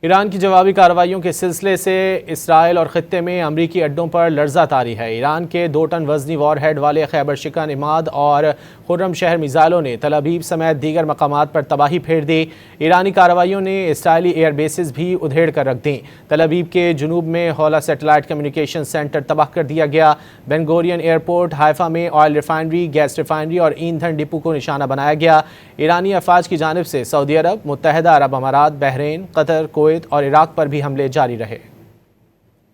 ایران کی جوابی کارروائیوں کے سلسلے سے اسرائیل اور خطے میں امریکی اڈوں پر لرزہ طاری ہے۔ ایران کے 2 ٹن وزنی وار ہیڈ والے خیبر شکن عماد اور خرم شہر میزائلوں نے تل ابیب سمیت دیگر مقامات پر تباہی پھیر دی۔ ایرانی کارروائیوں نے اسرائیلی ایئر بیسز بھی ادھیڑ کر رکھ دیں۔ تل ابیب کے جنوب میں ہولا سیٹلائٹ کمیونیکیشن سینٹر تباہ کر دیا گیا۔ بین گورین ایئرپورٹ، حیفا میں آئل ریفائنری، گیس ریفائنری اور ایندھن ڈپو کو نشانہ بنایا گیا۔ ایرانی افواج کی جانب سے سعودی عرب، متحدہ عرب امارات، بحرین، قطر، کویت اور عراق پر بھی حملے جاری رہے۔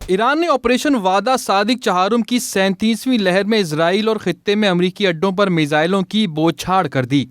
ایران نے آپریشن وعدہ صادق چہارم کی 37ویں لہر میں اسرائیل اور خطے میں امریکی اڈوں پر میزائلوں کی بوچھاڑ کر دی۔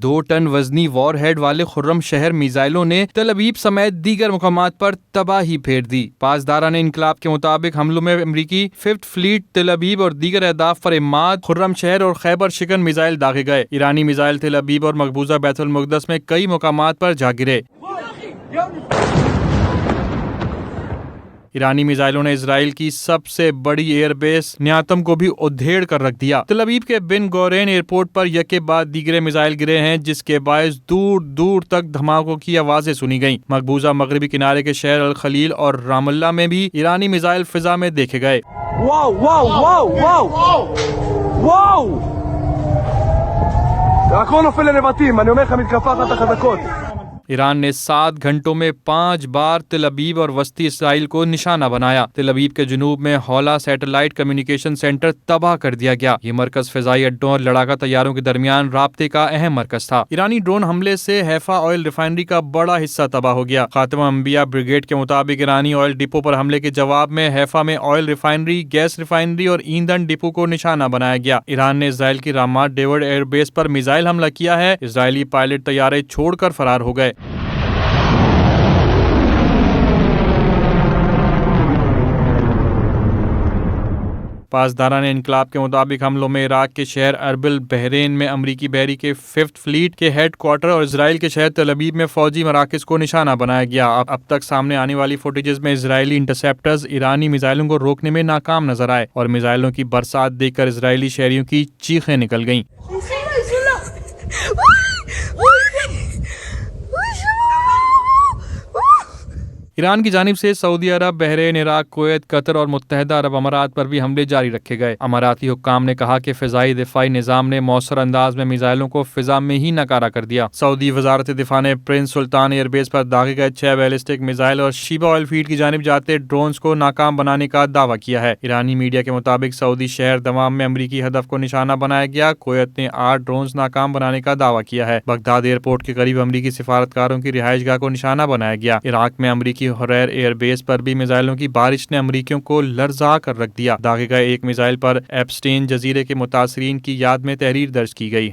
2 ٹن وزنی وار ہیڈ والے خرم شہر میزائلوں نے تل ابیب سمیت دیگر مقامات پر تباہی پھیر دی۔ پاسداران انقلاب کے مطابق حملوں میں امریکی 5th فلیٹ، تل ابیب اور دیگر اہداف پر عماد، خرم شہر اور خیبر شکن میزائل داغے گئے۔ ایرانی میزائل تل ابیب اور مقبوضہ بیت المقدس میں کئی مقامات پر جا گرے۔ ایرانی میزائلوں نے اسرائیل کی سب سے بڑی ایئر بیس نیاتم کو بھی ادھیڑ کر رکھ دیا۔ تل ابیب کے بن گورین ایئرپورٹ پر یکے بعد دیگرے میزائل گرے ہیں، جس کے باعث دور دور تک دھماکوں کی آوازیں سنی گئیں۔ مقبوضہ مغربی کنارے کے شہر الخلیل اور رام اللہ میں بھی ایرانی میزائل فضا میں دیکھے گئے۔ واو واو واو واو واو הכל נופל לנבטים, אני אומר לך מתקפה אחת החזקות۔ ایران نے 7 گھنٹوں میں 5 بار تل ابیب اور وسطی اسرائیل کو نشانہ بنایا۔ تل ابیب کے جنوب میں ہولا سیٹلائٹ کمیونیکیشن سینٹر تباہ کر دیا گیا۔ یہ مرکز فضائی اڈوں اور لڑاکا طیاروں کے درمیان رابطے کا اہم مرکز تھا۔ ایرانی ڈرون حملے سے حیفا آئل ریفائنری کا بڑا حصہ تباہ ہو گیا۔ خاتمہ انبیاء بریگیڈ کے مطابق ایرانی آئل ڈپو پر حملے کے جواب میں حیفا میں آئل ریفائنری، گیس ریفائنری اور ایندھن ڈپو کو نشانہ بنایا گیا۔ ایران نے اسرائیل کی رامات ڈیوڈ ایئر بیس پر میزائل حملہ کیا ہے۔ اسرائیلی پائلٹ طیارے چھوڑ کر فرار ہو گئے۔ پاسداران انقلاب کے مطابق حملوں میں عراق کے شہر اربل، بحرین میں امریکی بحری کے 5th فلیٹ کے ہیڈ کوارٹر اور اسرائیل کے شہر تل ابیب میں فوجی مراکز کو نشانہ بنایا گیا۔ اب تک سامنے آنے والی فوٹیجز میں اسرائیلی انٹرسیپٹرز ایرانی میزائلوں کو روکنے میں ناکام نظر آئے اور میزائلوں کی برسات دیکھ کر اسرائیلی شہریوں کی چیخیں نکل گئیں۔ ایران کی جانب سے سعودی عرب، بحرین، عراق، کویت، قطر اور متحدہ عرب امارات پر بھی حملے جاری رکھے گئے۔ اماراتی حکام نے کہا کہ فضائی دفاعی نظام نے مؤثر انداز میں میزائلوں کو فضا میں ہی ناکارہ کر دیا۔ سعودی وزارت دفاع نے پرنس سلطان ایئر بیس پر داغے گئے 6 بیلسٹک میزائل اور شیبہ آئل فیلڈ کی جانب جاتے ڈرونز کو ناکام بنانے کا دعویٰ کیا ہے۔ ایرانی میڈیا کے مطابق سعودی شہر دمام میں امریکی ہدف کو نشانہ بنایا گیا۔ کویت نے 8 ڈرونز ناکام بنانے کا دعویٰ کیا ہے۔ بغداد ایئرپورٹ کے قریب امریکی سفارتکاروں کی رہائش گاہ کو نشانہ بنایا گیا۔ عراق میں امریکی حریر ایئر بیس پر بھی میزائلوں کی بارش نے امریکیوں کو لرزا کر رکھ دیا۔ داغے گئے ایک میزائل پر ایپسٹین جزیرے کے متاثرین کی یاد میں تحریر درج کی گئی۔